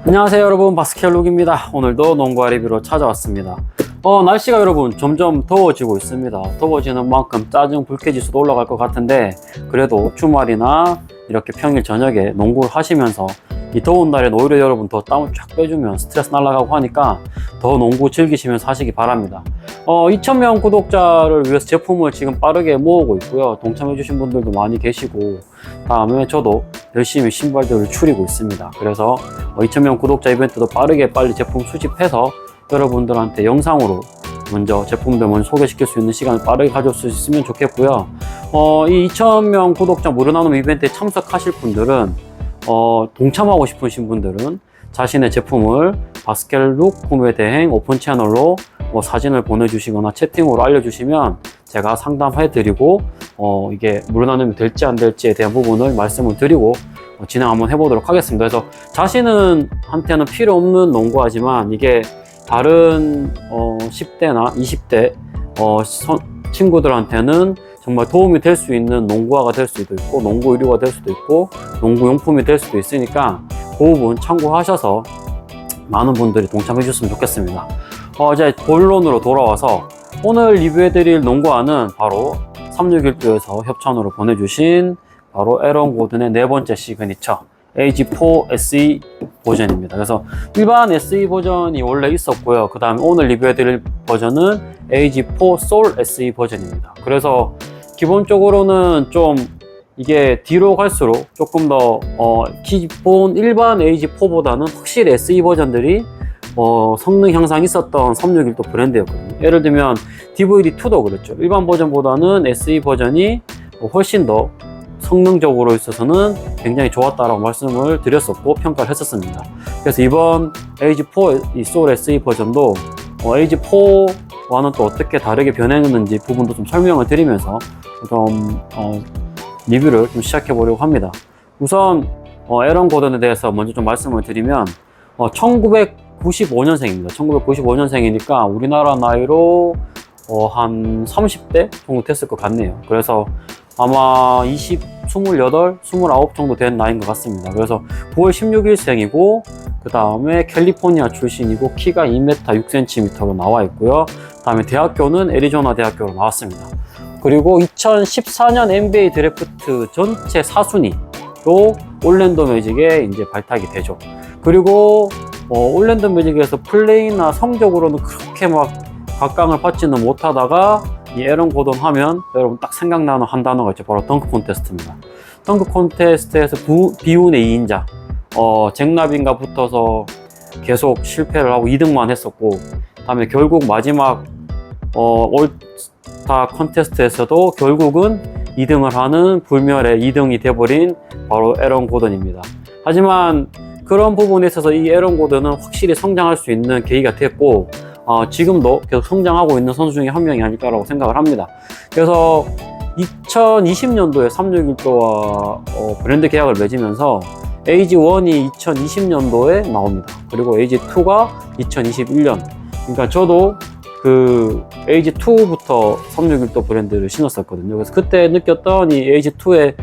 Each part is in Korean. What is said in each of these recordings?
안녕하세요 여러분, 바스켓룩입니다. 오늘도 농구화 리뷰로 찾아왔습니다. 날씨가 여러분 점점 더워지고 있습니다. 더워지는 만큼 짜증 불쾌지수도 올라갈 것 같은데, 그래도 주말이나 이렇게 평일 저녁에 농구를 하시면서 이 더운 날엔 오히려 여러분 더 땀을 쫙 빼주면 스트레스 날아가고 하니까 더 농구 즐기시면서 하시기 바랍니다. 2,000명 구독자를 위해서 제품을 지금 빠르게 모으고 있고요. 동참해 주신 분들도 많이 계시고, 다음에 저도 열심히 신발들을 추리고 있습니다. 그래서 2,000명 구독자 이벤트도 빠르게 빨리 제품 수집해서 여러분들한테 영상으로 먼저 제품들 먼저 소개시킬 수 있는 시간을 빠르게 가져올 수 있으면 좋겠고요. 이 2,000명 구독자 무료 나눔 이벤트에 참석하실 분들은, 동참하고 싶으신 분들은 자신의 제품을 바스켓룩 구매 대행 오픈 채널로 사진을 보내주시거나 채팅으로 알려주시면 제가 상담해 드리고, 이게 무료 나눔이 될지 안 될지에 대한 부분을 말씀을 드리고 진행 한번 해보도록 하겠습니다. 그래서 자신은 한테는 필요 없는 농구하지만 이게 다른 10대나 20대 친구들한테는 정말 도움이 될 수 있는 농구화가 될 수도 있고, 농구 의류가 될 수도 있고, 농구 용품이 될 수도 있으니까 그 부분 참고하셔서 많은 분들이 동참해 주셨으면 좋겠습니다. 이제 본론으로 돌아와서 오늘 리뷰해드릴 농구화는 바로 361도에서 협찬으로 보내주신 바로 에런 고든의 네 번째 시그니처 AG4 SE 버전입니다. 그래서 일반 SE 버전이 원래 있었고요. 그 다음에 오늘 리뷰해드릴 버전은 AG4 Soul SE 버전입니다. 그래서 기본적으로는 좀 이게 뒤로 갈수록 조금 더 기본 일반 AG4보다는 확실히 SE 버전들이 성능 향상이 있었던 361도 브랜드였거든요. 예를 들면 DVD2도 그랬죠. 일반 버전보다는 SE 버전이 훨씬 더 성능적으로 있어서는 굉장히 좋았다라고 말씀을 드렸었고 평가를 했었습니다. 그래서 이번 AG4 이 Soul SE 버전도 AG4와는 또 어떻게 다르게 변했는지 부분도 좀 설명을 드리면서 좀 리뷰를 좀 시작해 보려고 합니다. 우선 에런 고든에 대해서 먼저 좀 말씀을 드리면 1995년생입니다. 1995년생이니까 우리나라 나이로 한 30대 정도 됐을 것 같네요. 그래서 아마 28, 29 정도 된 나이인 것 같습니다. 그래서 9월 16일생이고, 그 다음에 캘리포니아 출신이고, 키가 2m 6cm로 나와 있고요. 그 다음에 대학교는 애리조나 대학교로 나왔습니다. 그리고 2014년 NBA 드래프트 전체 4순위로 올랜도 매직에 이제 발탁이 되죠. 그리고 올랜도 매직에서 플레이나 성적으로는 그렇게 막 각광을 받지는 못하다가 이 에런 고든 하면 여러분 딱 생각나는 한 단어가 있죠. 바로 덩크 콘테스트입니다. 덩크 콘테스트에서 비운의 2인자 잭 라빈과 붙어서 계속 실패를 하고 2등만 했었고, 다음에 결국 마지막 올스타 컨테스트에서도 결국은 2등을 하는 불멸의 2등이 돼버린 바로 에런 고든입니다. 하지만 그런 부분에 있어서 이 에런 고든은 확실히 성장할 수 있는 계기가 됐고, 지금도 계속 성장하고 있는 선수 중에 한 명이 아닐까라고 생각을 합니다. 그래서 2020년도에 361도와 브랜드 계약을 맺으면서 AG1이 2020년도에 나옵니다. 그리고 AG2가 2021년. 그러니까 저도 그 AG2부터 361도 브랜드를 신었었거든요. 그래서 그때 느꼈던 이 AG2의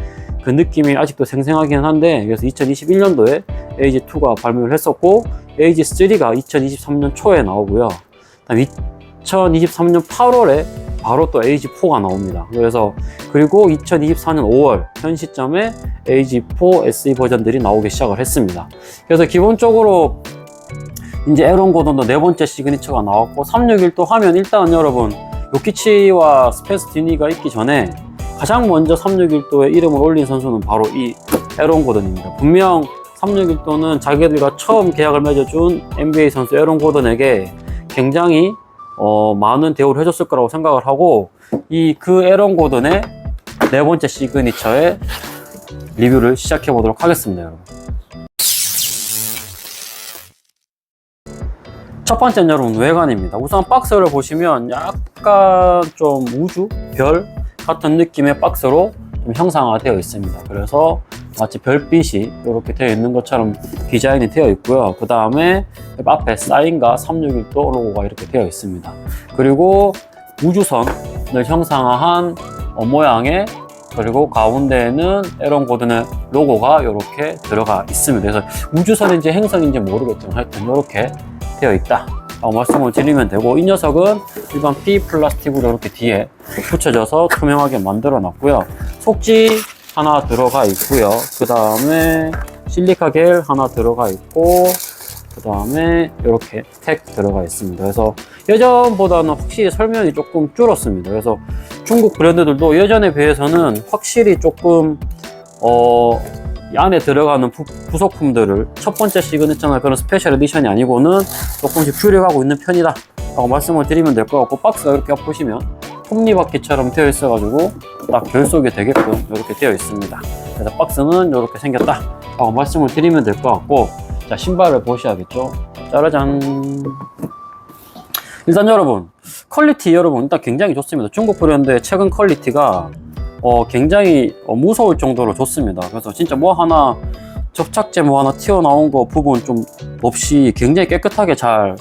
그 느낌이 아직도 생생하긴 한데, 그래서 2021년도에 AG2가 발매를 했었고, AG3가 2023년 초에 나오고요. 그다음 2023년 8월에 바로 또 AG4가 나옵니다. 그리고 2024년 5월 현 시점에 AG4 SE 버전들이 나오기 시작을 했습니다. 그래서 기본적으로 이제 에런 고든도 네 번째 시그니처가 나왔고, 361도 하면 일단 여러분 요키치와 스펜서 디니가 있기 전에 가장 먼저 361도에 이름을 올린 선수는 바로 이 에런 고든입니다. 분명 361도는 자기들과 처음 계약을 맺어준 NBA 선수 에런 고든에게 굉장히 많은 대우를 해줬을 거라고 생각을 하고, 그 에런 고든의 네 번째 시그니처의 리뷰를 시작해 보도록 하겠습니다, 여러분. 첫 번째는 여러분 외관입니다. 우선 박스를 보시면 약간 좀 우주, 별 같은 느낌의 박스로 좀 형상화되어 있습니다. 그래서 마치 별빛이 이렇게 되어 있는 것처럼 디자인이 되어 있고요. 그 다음에 앞에 사인과 361도 로고가 이렇게 되어 있습니다. 그리고 우주선을 형상화한 모양의 그리고 가운데에는 에런 고든의 로고가 이렇게 들어가 있습니다. 그래서 우주선인지 행성인지 모르겠지만 하여튼 이렇게 되어 있다 말씀을 드리면 되고, 이 녀석은 일반 P 플라스틱으로 이렇게 뒤에 붙여져서 투명하게 만들어 놨고요. 속지 하나 들어가 있고요. 그 다음에 실리카 겔 하나 들어가 있고, 그 다음에 이렇게 택 들어가 있습니다. 그래서 예전보다는 확실히 설명이 조금 줄었습니다. 그래서 중국 브랜드들도 예전에 비해서는 확실히 조금 이 안에 들어가는 부속품들을 첫 번째 시그니처나 그런 스페셜 에디션이 아니고는 조금씩 줄여가고 있는 편이다 라고 말씀을 드리면 될 것 같고, 박스가 이렇게 보시면 톱니바퀴처럼 되어 있어 가지고 딱 결속이 되게끔 이렇게 되어 있습니다. 그래서 박스는 이렇게 생겼다 라고 말씀을 드리면 될 것 같고, 자, 신발을 보셔야겠죠. 짜라잔. 일단 여러분, 퀄리티 여러분 일단 굉장히 좋습니다. 중국 브랜드의 최근 퀄리티가 굉장히 무서울 정도로 좋습니다. 그래서 진짜 뭐 하나 접착제 뭐 하나 튀어나온 거 부분 좀 없이 굉장히 깨끗하게 잘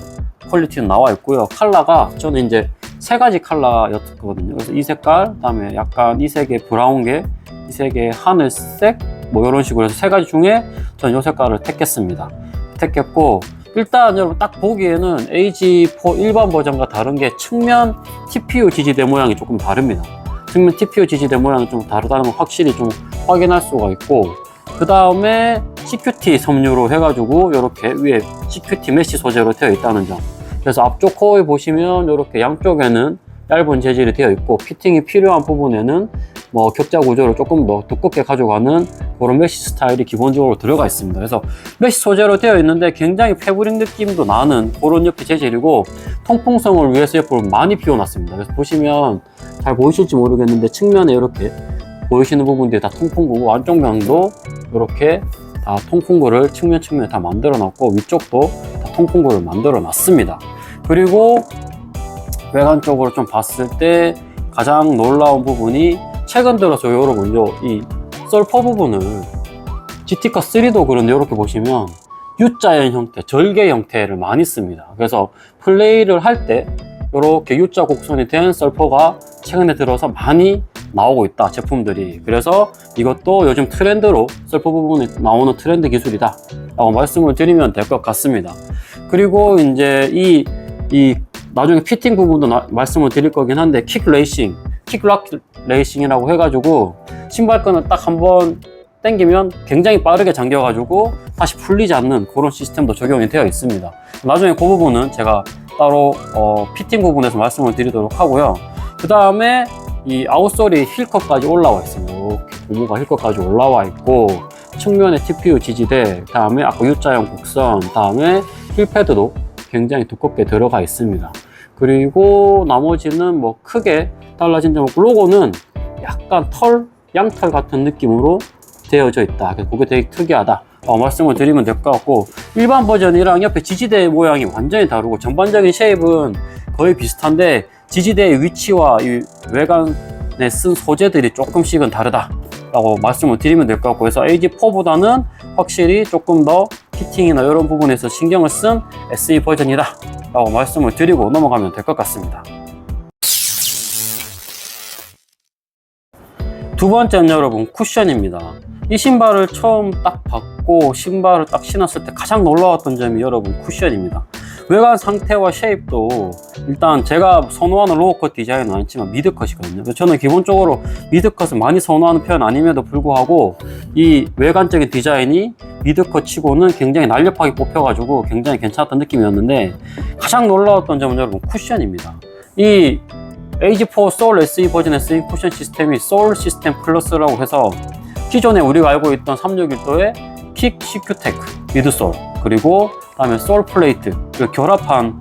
퀄리티는 나와 있고요. 컬러가 저는 이제 세 가지 컬러였거든요. 그래서 이 색깔, 그다음에 약간 이 색의 브라운계, 이 색의 하늘색, 뭐 이런 식으로 해서 세 가지 중에 저는 이 색깔을 택했습니다. 택했고, 일단 여러분 딱 보기에는 AG4 일반 버전과 다른 게 측면 TPU 지지대 모양이 조금 다릅니다. 측면 TPU 지지대 모양이 좀 다르다는 걸 확실히 좀 확인할 수가 있고, 그 다음에 CQT 섬유로 해가지고 이렇게 위에 CQT 메쉬 소재로 되어 있다는 점. 그래서 앞쪽 코어에 보시면 이렇게 양쪽에는 얇은 재질이 되어 있고, 피팅이 필요한 부분에는 뭐 격자 구조를 조금 더 두껍게 가져가는 그런 메쉬 스타일이 기본적으로 들어가 있습니다. 그래서 메쉬 소재로 되어 있는데 굉장히 패브릭 느낌도 나는 그런 옆에 재질이고, 통풍성을 위해서 옆으로 많이 비워놨습니다. 그래서 보시면 잘 보이실지 모르겠는데 측면에 이렇게 보이시는 부분들이 다 통풍구고, 안쪽면도 이렇게 다 통풍구를 측면에 다 만들어 놨고, 위쪽도 다 통풍구를 만들어 놨습니다. 그리고 외관 쪽으로 좀 봤을 때 가장 놀라운 부분이, 최근 들어서 여러분 이 썰퍼 부분을 GT카 3도 그런데 이렇게 보시면 U자형 형태, 절개 형태를 많이 씁니다. 그래서 플레이를 할 때 이렇게 U자 곡선이 된 썰퍼가 최근에 들어서 많이 나오고 있다, 제품들이. 그래서 이것도 요즘 트렌드로 썰퍼 부분이 나오는 트렌드 기술이다 라고 말씀을 드리면 될 것 같습니다. 그리고 이제 이 나중에 피팅 부분도 말씀을 드릴 거긴 한데, 킥락 레이싱이라고 해가지고 신발끈을 딱 한번 당기면 굉장히 빠르게 잠겨가지고 다시 풀리지 않는 그런 시스템도 적용이 되어 있습니다. 나중에 그 부분은 제가 따로 피팅 부분에서 말씀을 드리도록 하고요. 그 다음에 이 아웃솔이 힐컷까지 올라와 있습니다. 이렇게 고무가 힐컷까지 올라와 있고, 측면에 TPU 지지대, 다음에 아까 U자형 곡선, 다음에 힐패드도 굉장히 두껍게 들어가 있습니다. 그리고 나머지는 뭐 크게 달라진 점 없고, 로고는 약간 양털 같은 느낌으로 되어져 있다. 그게 되게 특이하다 말씀을 드리면 될 것 같고, 일반 버전이랑 옆에 지지대 모양이 완전히 다르고 전반적인 쉐입은 거의 비슷한데 지지대의 위치와 이 외관에 쓴 소재들이 조금씩은 다르다 라고 말씀을 드리면 될 것 같고, 그래서 AG4보다는 확실히 조금 더 피팅이나 이런 부분에서 신경을 쓴 SE 버전이다 라고 말씀을 드리고 넘어가면 될 것 같습니다. 두 번째는 여러분 쿠션입니다. 이 신발을 처음 딱 받고 신발을 딱 신었을 때 가장 놀라웠던 점이 여러분 쿠션입니다. 외관 상태와 쉐입도 일단 제가 선호하는 로우컷 디자인은 아니지만 미드컷이거든요. 저는 기본적으로 미드컷을 많이 선호하는 편 아님에도 불구하고 이 외관적인 디자인이 미드컷 치고는 굉장히 날렵하게 뽑혀가지고 굉장히 괜찮았던 느낌이었는데, 가장 놀라웠던 점은 여러분 쿠션입니다. 이 AG4 소울 SE 버전에 쓰인 쿠션 시스템이 소울 시스템 플러스라고 해서 기존에 우리가 알고 있던 361도의 킥 CQ텍 미드솔, 그리고 다음에 솔 플레이트 결합한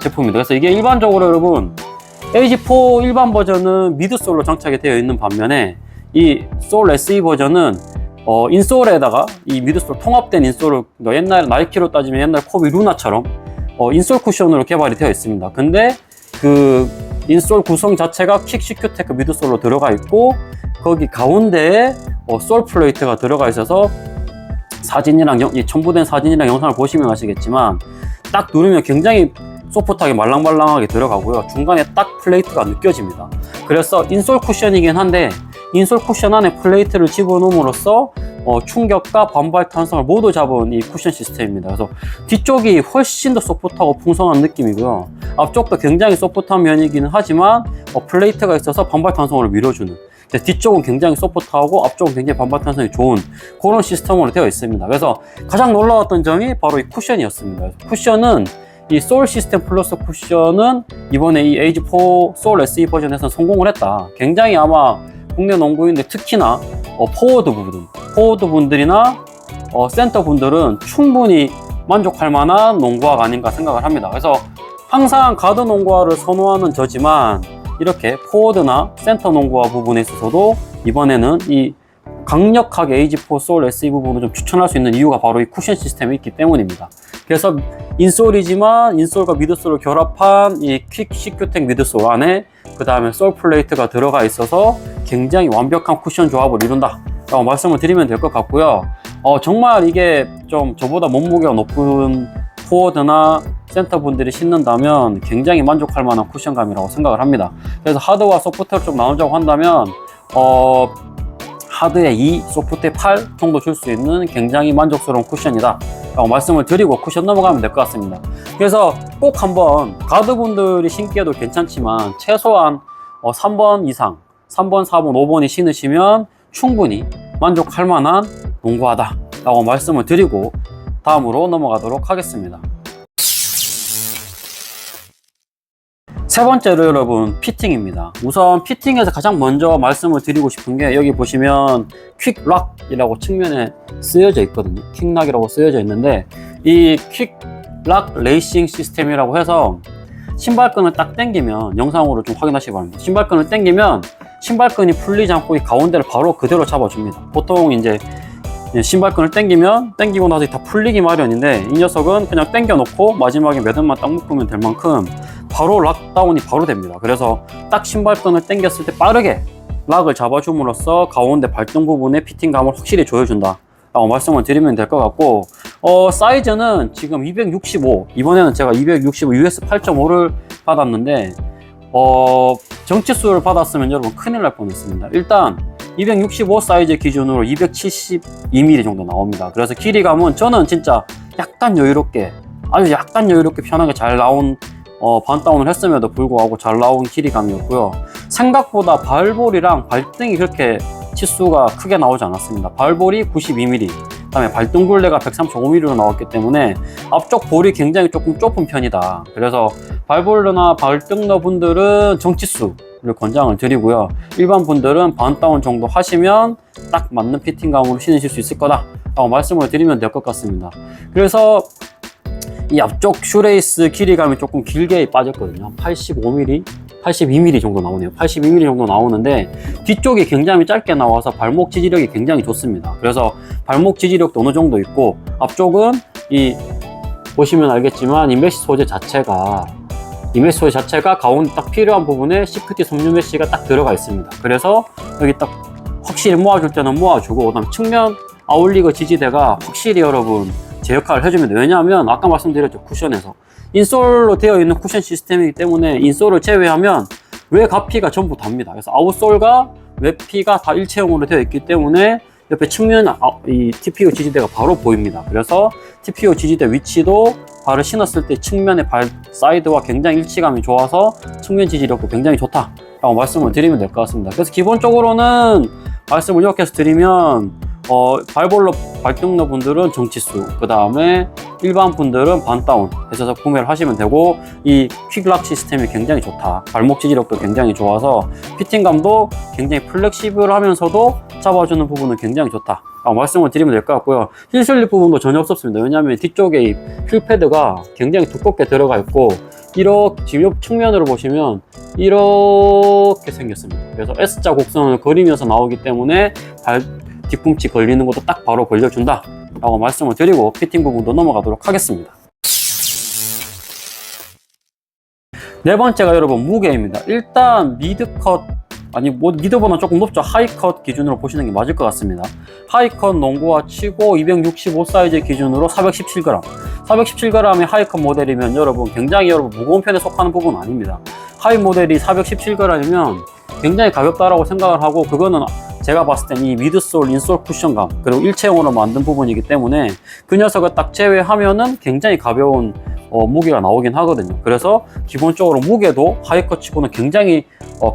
제품입니다. 그래서 이게 일반적으로 여러분 AG4 일반 버전은 미드솔로 장착이 되어 있는 반면에 이 소울 SE 버전은 인솔에다가 이 미드솔 통합된 인솔을, 옛날 나이키로 따지면 옛날 코비 루나처럼 인솔 쿠션으로 개발이 되어 있습니다. 근데 그 인솔 구성 자체가 킥 CQ텍 미드솔로 들어가 있고, 거기 가운데에 솔 플레이트가 들어가 있어서 사진이랑 첨부된 사진이랑 영상을 보시면 아시겠지만 딱 누르면 굉장히 소프트하게 말랑말랑하게 들어가고요. 중간에 딱 플레이트가 느껴집니다. 그래서 인솔 쿠션이긴 한데 인솔 쿠션 안에 플레이트를 집어넣음으로써 충격과 반발 탄성을 모두 잡은 이 쿠션 시스템입니다. 그래서 뒤쪽이 훨씬 더 소프트하고 풍성한 느낌이고요. 앞쪽도 굉장히 소프트한 면이기는 하지만 플레이트가 있어서 반발 탄성을 밀어주는, 뒤쪽은 굉장히 소프트하고 앞쪽은 굉장히 반발 탄성이 좋은 그런 시스템으로 되어 있습니다. 그래서 가장 놀라웠던 점이 바로 이 쿠션이었습니다. 쿠션은 이 소울 시스템 플러스 쿠션은 이번에 이 에이지4 소울 SE 버전에서 성공을 했다. 굉장히 아마 국내 농구인들 특히나 포워드 분들이나 센터 분들은 충분히 만족할 만한 농구화가 아닌가 생각을 합니다. 그래서 항상 가드 농구화를 선호하는 저지만 이렇게 포워드나 센터 농구화 부분에 있어서도 이번에는 이 강력하게 에이지4 소울 SE 부분을 좀 추천할 수 있는 이유가 바로 이 쿠션 시스템이 있기 때문입니다. 그래서 인솔이지만 인솔과 미드솔을 결합한 이 퀵 CQ텍 미드솔 안에 그 다음에 솔 플레이트가 들어가 있어서 굉장히 완벽한 쿠션 조합을 이룬다 라고 말씀을 드리면 될 것 같고요. 정말 이게 좀 저보다 몸무게가 높은 포워드나 센터 분들이 신는다면 굉장히 만족할 만한 쿠션감이라고 생각을 합니다. 그래서 하드와 소프트를 좀 나누자고 한다면 하드에 2, 소프트에 8 정도 줄 수 있는 굉장히 만족스러운 쿠션이다 라고 말씀을 드리고 쿠션 넘어가면 될 것 같습니다. 그래서 꼭 한번 가드분들이 신기해도 괜찮지만 최소한 3번 이상 3번, 4번, 5번이 신으시면 충분히 만족할 만한 농구화다 라고 말씀을 드리고 다음으로 넘어가도록 하겠습니다. 세 번째로 여러분, 피팅입니다. 우선 피팅에서 가장 먼저 말씀을 드리고 싶은 게 여기 보시면 퀵락이라고 측면에 쓰여져 있거든요. 퀵락이라고 쓰여져 있는데 이 퀵락 레이싱 시스템이라고 해서 신발끈을 딱 당기면, 영상으로 좀 확인하시기 바랍니다. 신발끈을 당기면 신발끈이 풀리지 않고 이 가운데를 바로 그대로 잡아줍니다. 보통 이제 신발끈을 당기고 나서 다 풀리기 마련인데 이 녀석은 그냥 당겨 놓고 마지막에 매듭만 딱 묶으면 될 만큼 바로 락다운이 바로 됩니다. 그래서 딱 신발끈을 당겼을 때 빠르게 락을 잡아줌으로써 가운데 발등 부분에 피팅감을 확실히 조여준다 라고 말씀을 드리면 될 것 같고, 사이즈는 지금 265, 이번에는 제가 265 US 8.5를 받았는데 정치수를 받았으면 여러분 큰일 날 뻔했습니다. 일단 265 사이즈 기준으로 272mm 정도 나옵니다. 그래서 길이감은 저는 진짜 약간 여유롭게, 아주 약간 여유롭게 편하게 잘 나온 반다운을 했음에도 불구하고 잘 나온 길이감이었고요. 생각보다 발볼이랑 발등이 그렇게 치수가 크게 나오지 않았습니다. 발볼이 92mm, 그 다음에 발등 굴레가 135mm로 나왔기 때문에 앞쪽 볼이 굉장히 조금 좁은 편이다. 그래서 발볼러나 발등러 분들은 정치수를 권장을 드리고요. 일반 분들은 반다운 정도 하시면 딱 맞는 피팅감으로 신으실 수 있을 거다 라고 말씀을 드리면 될 것 같습니다. 그래서 이 앞쪽 슈레이스 길이감이 조금 길게 빠졌거든요. 85mm, 82mm 정도 나오네요. 82mm 정도 나오는데 뒤쪽이 굉장히 짧게 나와서 발목 지지력이 굉장히 좋습니다. 그래서 발목 지지력도 어느 정도 있고, 앞쪽은 이 보시면 알겠지만 이 메쉬 소재 자체가 가운데 딱 필요한 부분에 CQT 섬유 메쉬가 딱 들어가 있습니다. 그래서 여기 딱 확실히 모아줄 때는 모아주고, 그다음 측면 아웃리그 지지대가 확실히 여러분 제 역할을 해줍니다. 왜냐하면 아까 말씀드렸죠, 쿠션에서 인솔로 되어 있는 쿠션 시스템이기 때문에 인솔을 제외하면 외가피가 전부 답니다. 그래서 아웃솔과 외피가 다 일체형으로 되어 있기 때문에 옆에 측면 이 TPU 지지대가 바로 보입니다. 그래서 TPU 지지대 위치도 발을 신었을 때 측면의 발 사이드와 굉장히 일치감이 좋아서 측면 지지력도 굉장히 좋다 라고 말씀을 드리면 될 것 같습니다. 그래서 기본적으로는 말씀을 요약해서 드리면 발볼러, 발등러 분들은 정치수, 그 다음에 일반 분들은 반다운 해서 구매를 하시면 되고, 이 퀵락 시스템이 굉장히 좋다. 발목 지지력도 굉장히 좋아서 피팅감도 굉장히 플렉시블 하면서도 잡아주는 부분은 굉장히 좋다 라고 말씀을 드리면 될 것 같고요. 힐 슬립 부분도 전혀 없었습니다. 왜냐하면 뒤쪽에 이 힐 패드가 굉장히 두껍게 들어가 있고, 이렇게 지금 옆 측면으로 보시면 이렇게 생겼습니다. 그래서 S자 곡선을 그리면서 나오기 때문에 뒤꿈치 걸리는 것도 딱 바로 걸려준다 라고 말씀을 드리고 피팅 부분도 넘어가도록 하겠습니다. 네 번째가 여러분 무게입니다. 일단 미드컷, 미드보다 조금 높죠. 하이컷 기준으로 보시는 게 맞을 것 같습니다. 하이컷 농구화 치고 265 사이즈 기준으로 417g 417g의 하이컷 모델이면 여러분 굉장히 무거운 편에 속하는 부분은 아닙니다. 하이 모델이 417g이면 굉장히 가볍다라고 생각을 하고, 그거는 제가 봤을 땐 이 미드솔, 인솔 쿠션감, 그리고 일체형으로 만든 부분이기 때문에 그 녀석을 딱 제외하면은 굉장히 가벼운 무게가 나오긴 하거든요. 그래서 기본적으로 무게도 하이컷 치고는 굉장히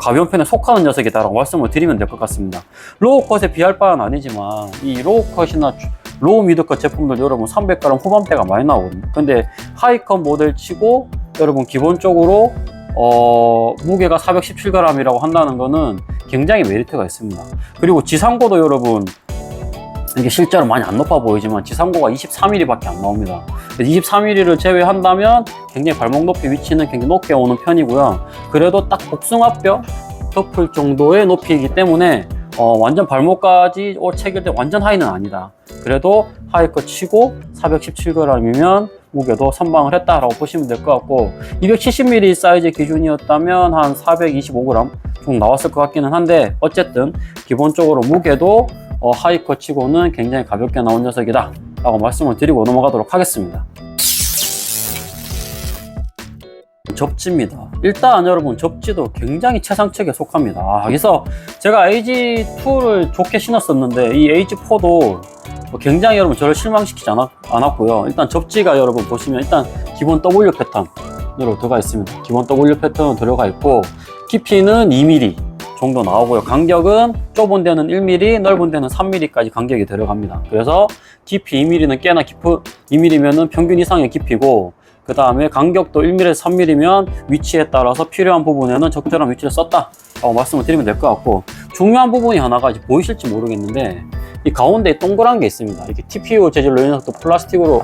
가벼운 편에 속하는 녀석이다라고 말씀을 드리면 될 것 같습니다. 로우컷에 비할 바는 아니지만 이 로우컷이나 로우 미드컷 제품들 여러분 300g 후반대가 많이 나오거든요. 근데 하이컷 모델 치고 여러분 기본적으로 무게가 417g이라고 한다는 거는 굉장히 메리트가 있습니다. 그리고 지상고도 여러분, 이게 실제로 많이 안 높아 보이지만 지상고가 23mm 밖에 안 나옵니다. 23mm를 제외한다면 굉장히 발목 높이 위치는 굉장히 높게 오는 편이고요. 그래도 딱 복숭아뼈 덮을 정도의 높이이기 때문에 완전 발목까지 체결된 완전 하이는 아니다. 그래도 하이컷 치고 417g이면 무게도 선방을 했다라고 보시면 될 것 같고, 270mm 사이즈 기준이었다면 한 425g 정도 나왔을 것 같기는 한데, 어쨌든 기본적으로 무게도 하이컷 치고는 굉장히 가볍게 나온 녀석이다 라고 말씀을 드리고 넘어가도록 하겠습니다. 접지입니다. 일단 여러분 접지도 굉장히 최상책에 속합니다. 그래서 제가 AG2를 좋게 신었었는데 이 AG4도 굉장히 여러분 저를 실망시키지 않았고요. 일단 접지가 여러분 보시면 일단 기본 W 패턴으로 들어가 있습니다. 기본 W 패턴으로 들어가 있고, 깊이는 2mm 정도 나오고요. 간격은 좁은 데는 1mm, 넓은 데는 3mm까지 간격이 들어갑니다. 그래서 깊이 2mm는 꽤나 깊은, 2mm면은 평균 이상의 깊이고, 그 다음에 간격도 1mm에서 3mm면 위치에 따라서 필요한 부분에는 적절한 위치를 썼다 라고 말씀을 드리면 될 것 같고, 중요한 부분이 하나가 이제 보이실지 모르겠는데 이 가운데에 동그란 게 있습니다. 이렇게 TPU 재질로 이 녀석도 플라스틱으로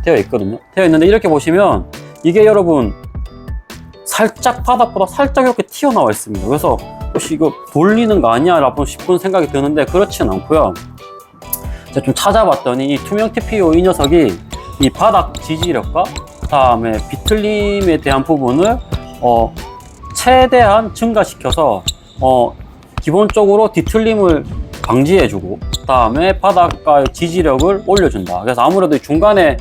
되어 있거든요. 되어 있는데 이렇게 보시면 이게 여러분 살짝 바닥보다 살짝 이렇게 튀어나와 있습니다. 그래서 혹시 이거 돌리는 거 아니야? 라고 싶은 생각이 드는데 그렇지는 않고요. 제가 좀 찾아봤더니 이 투명 TPU 이 녀석이 이 바닥 지지력과 그 다음에 비틀림에 대한 부분을 최대한 증가시켜서 기본적으로 뒤틀림을 방지해주고 그 다음에 바닥과의 지지력을 올려준다. 그래서 아무래도 중간에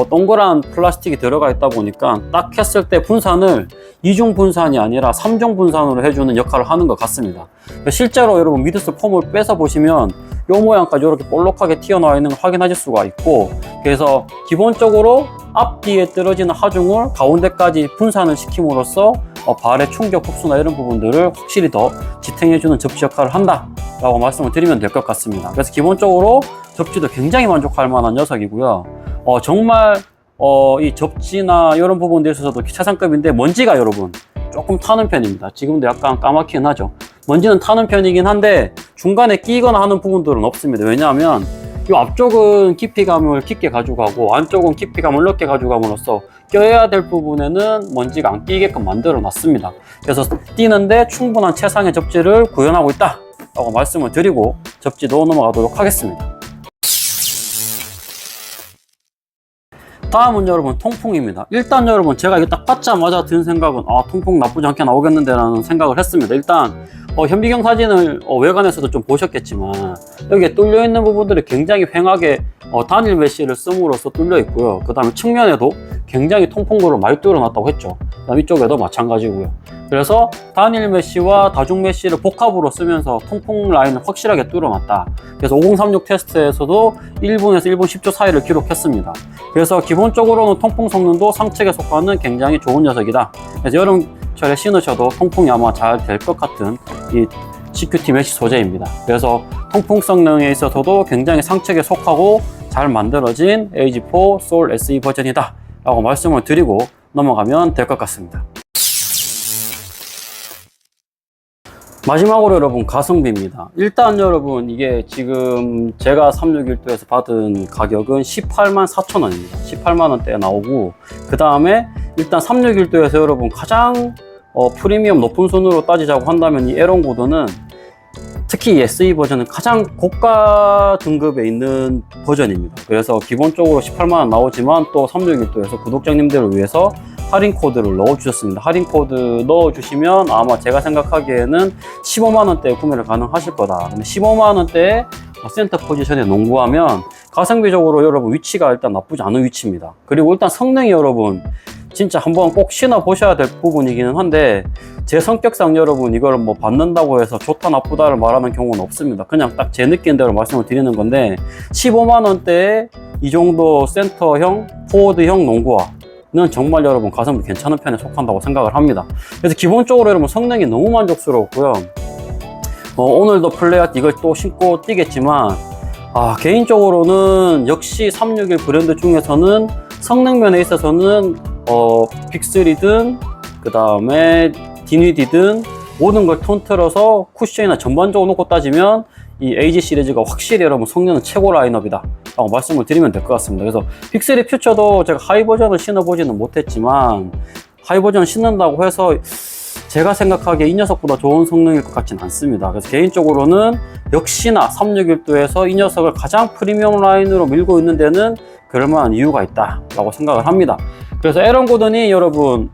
동그란 플라스틱이 들어가 있다 보니까 딱 했을 때 분산을 2중 분산이 아니라 3중 분산으로 해주는 역할을 하는 것 같습니다. 실제로 여러분 미드솔 폼을 빼서 보시면 이 모양까지 이렇게 볼록하게 튀어나와 있는 걸 확인하실 수가 있고, 그래서 기본적으로 앞뒤에 떨어지는 하중을 가운데까지 분산을 시킴으로써 발의 충격 흡수나 이런 부분들을 확실히 더 지탱해주는 접지 역할을 한다 라고 말씀을 드리면 될 것 같습니다. 그래서 기본적으로 접지도 굉장히 만족할 만한 녀석이고요. 정말 이 접지나 이런 부분들에 있어서도 최상급인데, 먼지가 여러분 조금 타는 편입니다. 지금도 약간 까맣긴 하죠. 먼지는 타는 편이긴 한데 중간에 끼거나 하는 부분들은 없습니다. 왜냐하면 이 앞쪽은 깊이감을 깊게 가져가고 안쪽은 깊이감을 넓게 가져감으로써 껴야 될 부분에는 먼지가 안 끼게끔 만들어 놨습니다. 그래서 뛰는데 충분한 최상의 접지를 구현하고 있다 라고 말씀을 드리고 접지도 넘어가도록 하겠습니다. 다음은 여러분 통풍입니다. 일단 여러분 제가 이거 딱 받자마자 든 생각은 통풍 나쁘지 않게 나오겠는데 라는 생각을 했습니다. 일단 현미경 사진을 외관에서도 좀 보셨겠지만 여기에 뚫려 있는 부분들이 굉장히 휑하게 단일 메쉬를 씀으로써 뚫려 있고요. 그 다음에 측면에도 굉장히 통풍구를 많이 뚫어놨다고 했죠. 그 다음 이쪽에도 마찬가지고요. 그래서 단일 메쉬와 다중 메쉬를 복합으로 쓰면서 통풍 라인을 확실하게 뚫어놨다. 그래서 5036 테스트에서도 1분에서 1분 10초 사이를 기록했습니다. 그래서 기본적으로는 통풍 성능도 상책에 속하는 굉장히 좋은 녀석이다. 그래서 여름철에 신으셔도 통풍이 아마 잘 될 것 같은 이 CQT 메쉬 소재입니다. 그래서 통풍 성능에 있어서도 굉장히 상책에 속하고 잘 만들어진 AG4 솔 SE 버전이다 라고 말씀을 드리고 넘어가면 될 것 같습니다. 마지막으로 여러분 가성비입니다. 일단 여러분 이게 지금 제가 361도에서 받은 가격은 184,000원입니다. 18만원대에 나오고, 그 다음에 일단 361도에서 여러분 가장 프리미엄 높은 순으로 따지자고 한다면 이 에런 고드는 특히 이 SE 버전은 가장 고가 등급에 있는 버전입니다. 그래서 기본적으로 18만원 나오지만 또 361도에서 구독자님들을 위해서 할인 코드를 넣어주셨습니다. 할인 코드 넣어주시면 아마 제가 생각하기에는 15만원대에 구매를 가능하실 거다. 근데 15만원대에 센터 포지션에 농구하면 가성비적으로 여러분 위치가 일단 나쁘지 않은 위치입니다. 그리고 일단 성능이 여러분 진짜 한번 꼭 신어 보셔야 될 부분이기는 한데, 제 성격상 여러분 이걸 뭐 받는다고 해서 좋다 나쁘다를 말하는 경우는 없습니다. 그냥 딱 제 느낌대로 말씀을 드리는 건데, 15만 원대에 이 정도 센터형, 포워드형 농구화는 정말 여러분 가성비 괜찮은 편에 속한다고 생각을 합니다. 그래서 기본적으로 여러분 성능이 너무 만족스러웠고요. 오늘도 플레이할 때 이걸 또 신고 뛰겠지만, 개인적으로는 역시 361 브랜드 중에서는 성능면에 있어서는 빅3든 그 다음에 디니디든 모든 걸 통틀어서 쿠션이나 전반적으로 놓고 따지면 이 AG 시리즈가 확실히 여러분 성능은 최고 라인업이다 라고 말씀을 드리면 될 것 같습니다. 그래서 빅3 퓨처도 제가 하이 버전을 신어보지는 못했지만, 하이 버전 신는다고 해서 제가 생각하기에 이 녀석보다 좋은 성능일 것 같지는 않습니다. 그래서 개인적으로는 역시나 361도에서 이 녀석을 가장 프리미엄 라인으로 밀고 있는 데는 그럴만한 이유가 있다 라고 생각을 합니다. 그래서 에런 고든이 여러분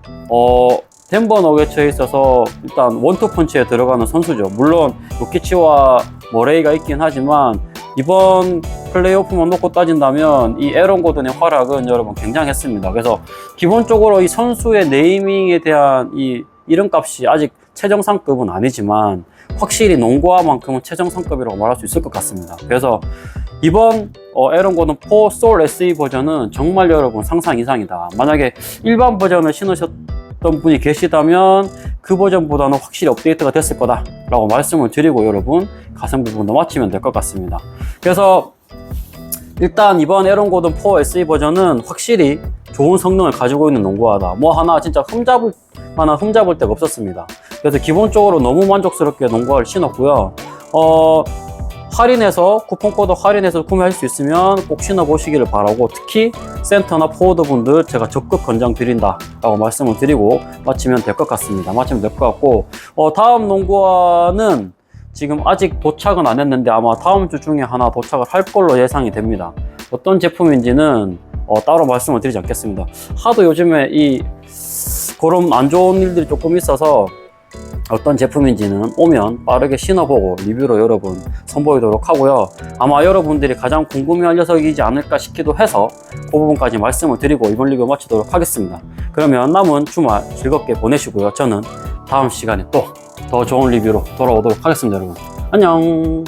덴버 너게츠에 있어서 일단 원투펀치에 들어가는 선수죠. 물론 요키치와 머레이가 있긴 하지만 이번 플레이오프만 놓고 따진다면 이 에런 고든의 활약은 여러분 굉장했습니다. 그래서 기본적으로 이 선수의 네이밍에 대한 이 이름값이 아직 최정상급은 아니지만 확실히 농구화만큼은 최정상급이라고 말할 수 있을 것 같습니다. 그래서 이번 에런 고든 4 솔 SE 버전은 정말 여러분 상상 이상이다. 만약에 일반 버전을 신으셨던 분이 계시다면 그 버전보다는 확실히 업데이트가 됐을 거다 라고 말씀을 드리고 여러분 가성비 부분도 마치면 될 것 같습니다. 그래서 일단 이번 에런 고든 4 SE 버전은 확실히 좋은 성능을 가지고 있는 농구화다. 뭐 하나 진짜 흠잡을 데가 없었습니다. 그래서 기본적으로 너무 만족스럽게 농구화를 신었고요. 쿠폰 코드 할인해서 구매할 수 있으면 꼭 신어보시기를 바라고, 특히 센터나 포워드 분들 제가 적극 권장드린다 라고 말씀을 드리고 마치면 될 것 같습니다. 마치면 될 것 같고, 다음 농구화는 지금 아직 도착은 안 했는데 아마 다음 주 중에 하나 도착을 할 걸로 예상이 됩니다. 어떤 제품인지는 따로 말씀을 드리지 않겠습니다. 하도 요즘에 그런 안 좋은 일들이 조금 있어서 어떤 제품인지는 오면 빠르게 신어보고 리뷰로 여러분 선보이도록 하고요. 아마 여러분들이 가장 궁금해할 녀석이지 않을까 싶기도 해서 그 부분까지 말씀을 드리고 이번 리뷰 마치도록 하겠습니다. 그러면 남은 주말 즐겁게 보내시고요. 저는 다음 시간에 또 더 좋은 리뷰로 돌아오도록 하겠습니다. 여러분 안녕.